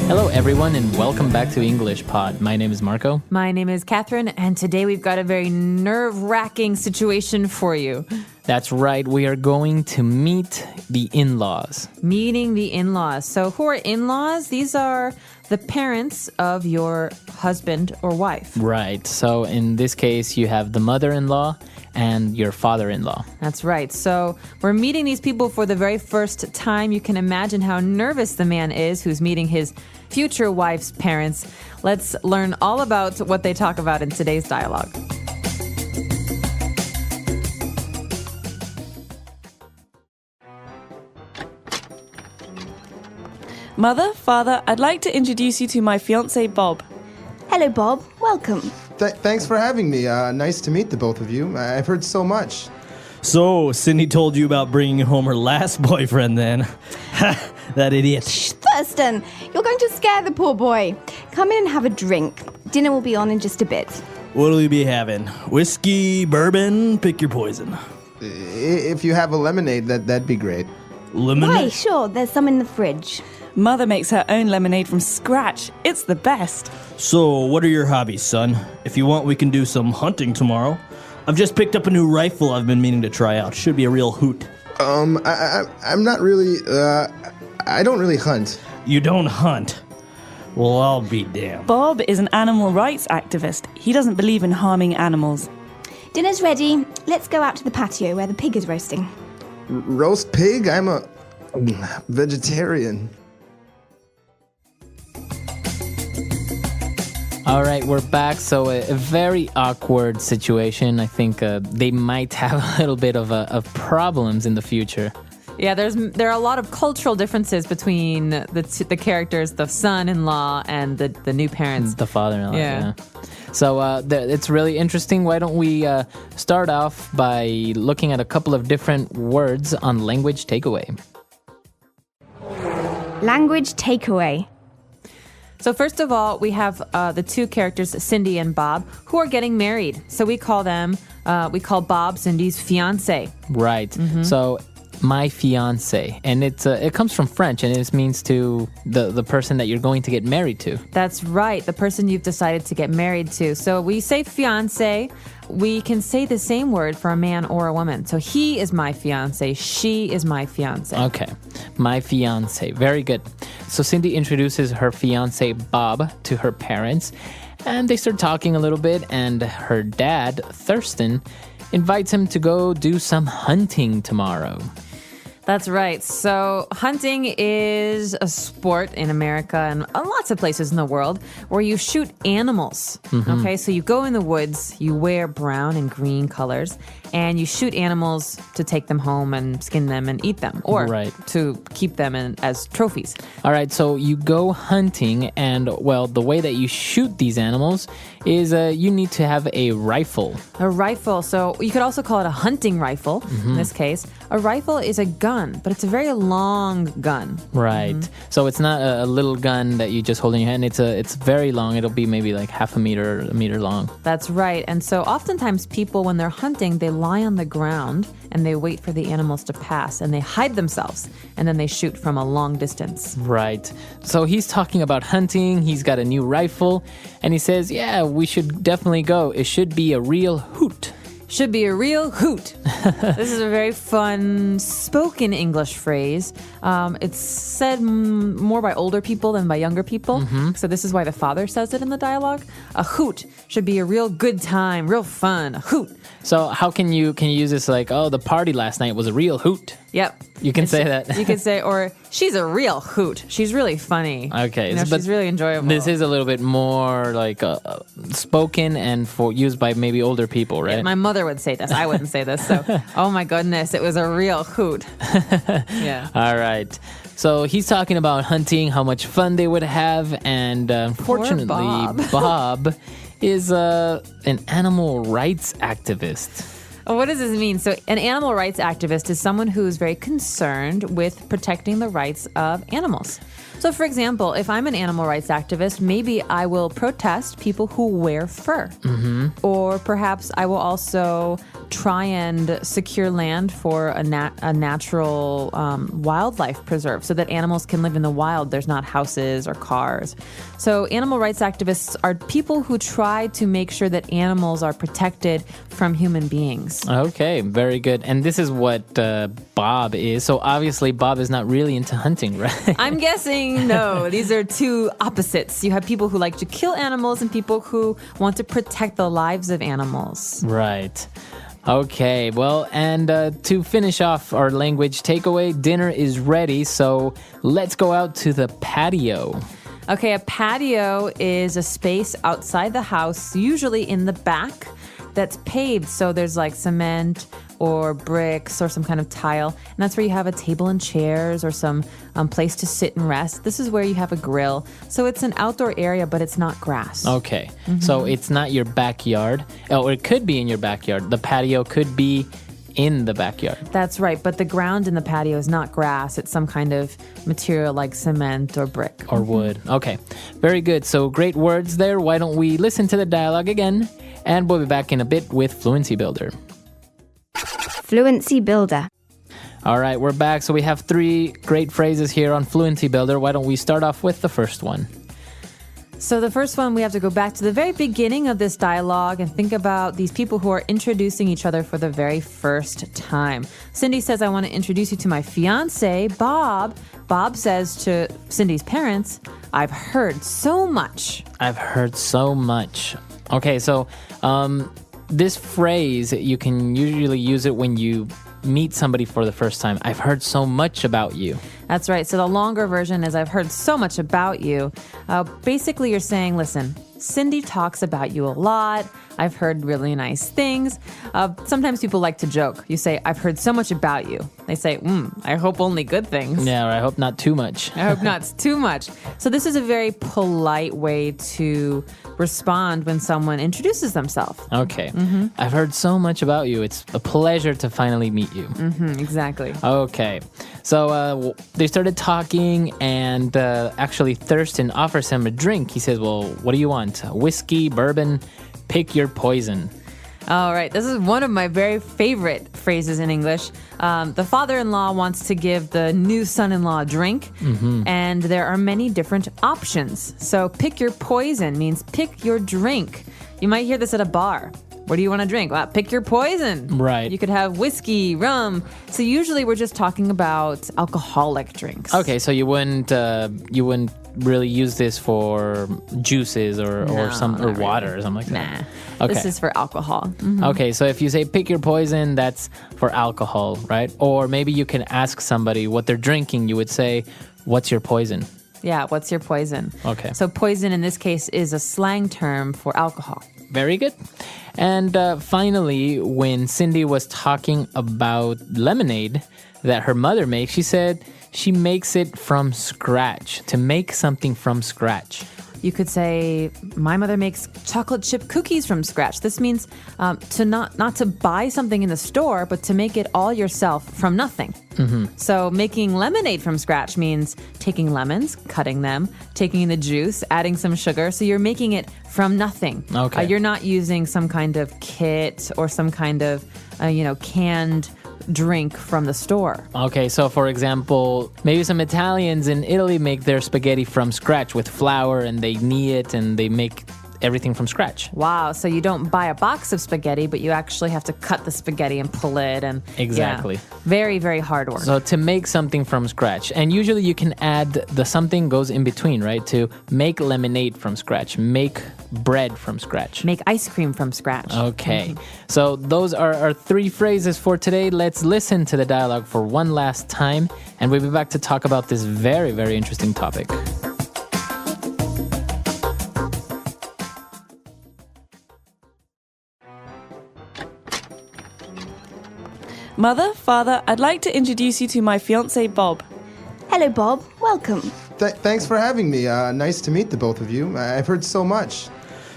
Hello, everyone, and welcome back to English Pod. My name is Marco. My name is Catherine, and today we've got a very nerve-wracking situation for you. That's right. We are going to meet the in-laws. Meeting the in-laws. So who are in-laws? These are the parents of your husband or wife. Right. So in this case, you have the mother-in-law and your father-in-law. That's right. So we're meeting these people for the very first time. You can imagine how nervous the man is who's meeting his future wife's parents. Let's learn all about what they talk about in today's dialogue. Mother, father, I'd like to introduce you to my fiancé, Bob. Hello, Bob. Welcome. Thanks for having me. Nice to meet the both of you. I've heard so much. So, Cindy told you about bringing home her last boyfriend then. Ha, that idiot. Shh, Thurston, you're going to scare the poor boy. Come in and have a drink. Dinner will be on in just a bit. What'll you be having? Whiskey, bourbon? Pick your poison. If you have a lemonade, that'd be great. Lemonade? Why, sure, there's some in the fridge. Mother makes her own lemonade from scratch. It's the best. So, what are your hobbies, son? If you want, we can do some hunting tomorrow. I've just picked up a new rifle I've been meaning to try out. Should be a real hoot. I'm not really, I don't really hunt. You don't hunt? Well, I'll be damned. Bob is an animal rights activist. He doesn't believe in harming animals. Dinner's ready. Let's go out to the patio where the pig is roasting. Roast pig? I'm a vegetarian. All right, we're back. So a very awkward situation. I think they might have a little bit of problems in the future. Yeah, there are a lot of cultural differences between the characters, the son-in-law and the new parents. The father-in-law, Yeah. So it's really interesting. Why don't we start off by looking at a couple of different words on language takeaway. Language takeaway. So first of all, we have the two characters, Cindy and Bob, who are getting married. So we call Bob Cindy's fiancé. Right. So my fiancé, and it comes from French, and it means to the person that you're going to get married to. That's right, the person you've decided to get married to. So we say fiancé. We can say the same word for a man or a woman. So he is my fiancé. She is my fiancé. Okay, my fiancé. Very good. So Cindy introduces her fiancé Bob to her parents, and they start talking a little bit, and her dad, Thurston, invites him to go do some hunting tomorrow. That's right. So hunting is a sport in America and lots of places in the world where you shoot animals. Okay, so you go in the woods, you wear brown and green colors, and you shoot animals to take them home and skin them and eat them, or to keep them as trophies. All right, so you go hunting, and, well, the way that you shoot these animals is you need to have a rifle. A rifle. So you could also call it a hunting rifle in this case. A rifle is a gun, but it's a very long gun. Right. So it's not a little gun that you just hold in your hand. It's very long. It'll be maybe like half a meter long. That's right. And so oftentimes people, when they're hunting, they lie on the ground and they wait for the animals to pass and they hide themselves and then they shoot from a long distance. Right. So he's talking about hunting. He's got a new rifle and he says, yeah, we should definitely go. It should be a real hoot. Should be a real hoot. This is a very fun spoken English phrase. It's said more by older people than by younger people. So this is why the father says it in the dialogue. A hoot should be a real good time, real fun. A hoot. So how can you use this like, oh, the party last night was a real hoot? Yep. You can say that. You could say, or she's a real hoot. She's really funny. Okay. She's really enjoyable. This is a little bit more like spoken and used by maybe older people, right? Yeah, my mother would say this. I wouldn't say this. So, oh my goodness, it was a real hoot. Yeah. All right. So he's talking about hunting, how much fun they would have, and unfortunately, Bob is an animal rights activist. What does this mean? So an animal rights activist is someone who is very concerned with protecting the rights of animals. So, for example, if I'm an animal rights activist, maybe I will protest people who wear fur. Or perhaps I will also try and secure land for a natural wildlife preserve so that animals can live in the wild. There's not houses or cars. So animal rights activists are people who try to make sure that animals are protected from human beings. Okay, very good. And this is what Bob is. So obviously Bob is not really into hunting, right? I'm guessing no. These are two opposites. You have people who like to kill animals and people who want to protect the lives of animals. Right. Okay, well, and to finish off our language takeaway, dinner is ready, so let's go out to the patio. Okay, a patio is a space outside the house, usually in the back, that's paved. So there's like cement or bricks or some kind of tile. And that's where you have a table and chairs or some place to sit and rest. This is where you have a grill. So it's an outdoor area, but it's not grass. Okay, so it's not your backyard. Oh, it could be in your backyard. The patio could be in the backyard. That's right, but the ground in the patio is not grass. It's some kind of material like cement or brick. Or wood. Okay, very good. So great words there. Why don't we listen to the dialogue again? And we'll be back in a bit with Fluency Builder. Fluency Builder. All right, we're back. So we have 3 great phrases here on Fluency Builder. Why don't we start off with the first one? So the first one, we have to go back to the very beginning of this dialogue and think about these people who are introducing each other for the very first time. Cindy says, I want to introduce you to my fiance, Bob. Bob says to Cindy's parents, I've heard so much. I've heard so much. Okay, so this phrase, you can usually use it when you meet somebody for the first time. I've heard so much about you. That's right. So the longer version is I've heard so much about you. Basically, you're saying, listen, Cindy talks about you a lot. I've heard really nice things. Sometimes people like to joke. You say, I've heard so much about you. They say, I hope only good things. Yeah, or I hope not too much. I hope not too much. So this is a very polite way to respond when someone introduces themselves. Okay. I've heard so much about you. It's a pleasure to finally meet you. Exactly. Okay. So they started talking, and actually Thurston offers him a drink. He says, well, what do you want? Whiskey, bourbon, pick your poison. All right. This is one of my very favorite phrases in English. The father-in-law wants to give the new son-in-law a drink, and there are many different options. So pick your poison means pick your drink. You might hear this at a bar. What do you want to drink? Well, pick your poison. Right. You could have whiskey, rum. So usually we're just talking about alcoholic drinks. Okay, so you wouldn't really use this for juices or water or something like that. Nah. Okay. This is for alcohol. Okay, so if you say pick your poison, that's for alcohol, right? Or maybe you can ask somebody what they're drinking. You would say, what's your poison? Yeah, what's your poison? Okay. So poison in this case is a slang term for alcohol. Very good. And finally, when Cindy was talking about lemonade that her mother makes, she said she makes it from scratch, to make something from scratch. You could say, my mother makes chocolate chip cookies from scratch. This means to not to buy something in the store, but to make it all yourself from nothing. So making lemonade from scratch means taking lemons, cutting them, taking the juice, adding some sugar. So you're making it from nothing. Okay. You're not using some kind of kit or some kind of, canned drink from the store. Okay, so for example, maybe some Italians in Italy make their spaghetti from scratch with flour, and they knead it and they make everything from scratch. Wow, so you don't buy a box of spaghetti, but you actually have to cut the spaghetti and pull it. And Exactly. Yeah, very, very hard work. So to make something from scratch, and usually you can add the something goes in between, right? To make lemonade from scratch, make bread from scratch. Make ice cream from scratch. Okay, so those are our 3 phrases for today. Let's listen to the dialogue for one last time, and we'll be back to talk about this very, very interesting topic. Mother, Father, I'd like to introduce you to my fiance, Bob. Hello, Bob. Welcome. Thanks for having me. Nice to meet the both of you. I've heard so much.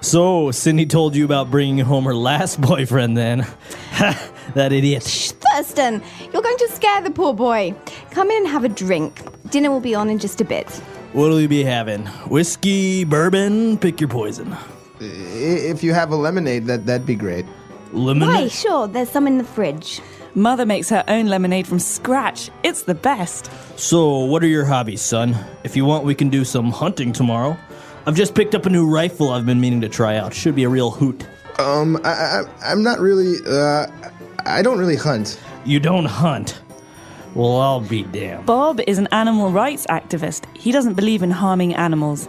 So, Cindy told you about bringing home her last boyfriend then. Ha, that idiot. Thurston, you're going to scare the poor boy. Come in and have a drink. Dinner will be on in just a bit. What'll you be having? Whiskey, bourbon, pick your poison. If you have a lemonade, that'd be great. Lemonade? Why, sure, there's some in the fridge. Mother makes her own lemonade from scratch. It's the best. So, what are your hobbies, son? If you want, we can do some hunting tomorrow. I've just picked up a new rifle I've been meaning to try out. Should be a real hoot. I'm not really, I don't really hunt. You don't hunt? Well, I'll be damned. Bob is an animal rights activist. He doesn't believe in harming animals.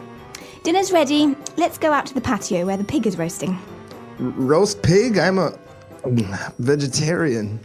Dinner's ready. Let's go out to the patio where the pig is roasting. Roast pig? I'm a vegetarian.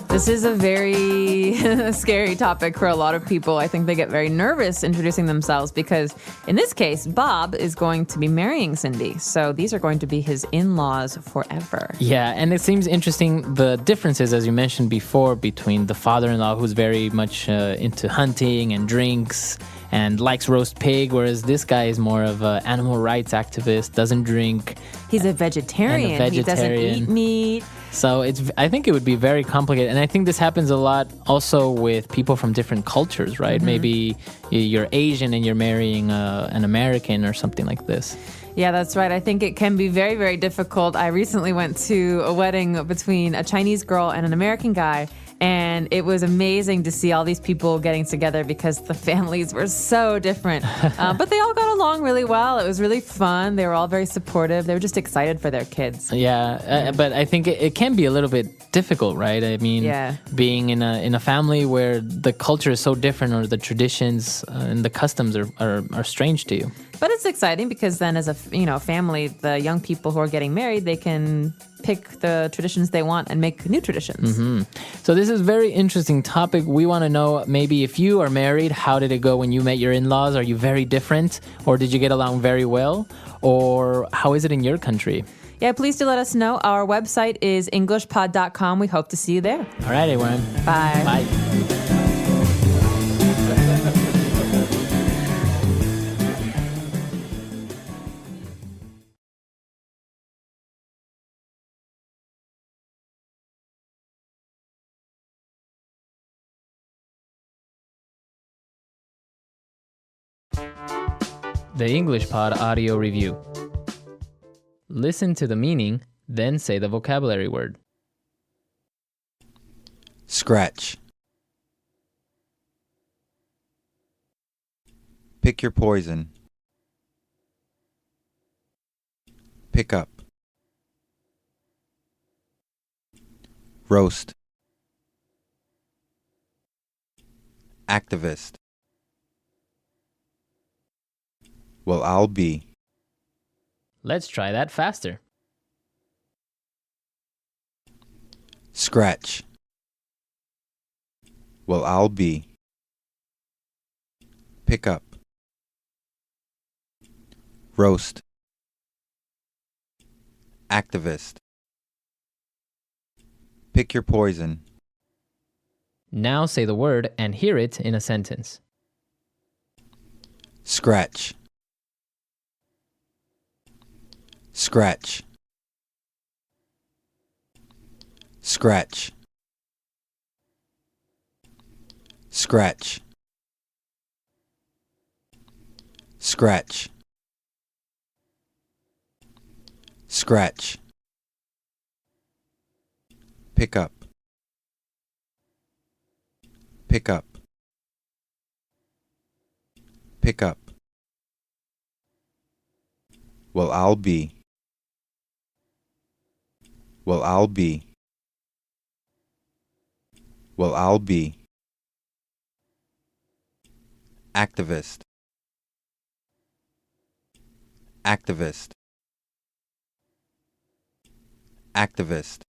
This is a very scary topic for a lot of people. I think they get very nervous introducing themselves because, in this case, Bob is going to be marrying Cindy. So these are going to be his in-laws forever. Yeah, and it seems interesting the differences, as you mentioned before, between the father-in-law who's very much into hunting and drinks and likes roast pig, whereas this guy is more of an animal rights activist, doesn't drink. He's a vegetarian. He doesn't eat meat. So I think it would be very complicated. And I think this happens a lot also with people from different cultures, right? Mm-hmm. Maybe you're Asian and you're marrying an American or something like this. Yeah, that's right. I think it can be very, very difficult. I recently went to a wedding between a Chinese girl and an American guy. And it was amazing to see all these people getting together because the families were so different. But they all got along really well. It was really fun. They were all very supportive. They were just excited for their kids. Yeah, but I think it can be a little bit difficult, right? I mean, being in a family where the culture is so different or the traditions and the customs are strange to you. But it's exciting because then as a family, the young people who are getting married, they can pick the traditions they want and make new traditions. Mm-hmm. So this is a very interesting topic. We want to know maybe if you are married, how did it go when you met your in-laws? Are you very different or did you get along very well? Or how is it in your country? Yeah, please do let us know. Our website is englishpod.com. We hope to see you there. All right, everyone. Bye. Bye. The English Pod Audio Review. Listen to the meaning, then say the vocabulary word. Scratch. Pick your poison. Pick up. Roast. Activist. Well, I'll be. Let's try that faster. Scratch. Well, I'll be. Pick up. Roast. Activist. Pick your poison. Now say the word and hear it in a sentence. Scratch. Scratch. Scratch. Scratch. Scratch. Scratch. Pick up. Pick up. Pick up. Well, I'll be. Well, I'll be. Well, I'll be. Activist. Activist. Activist.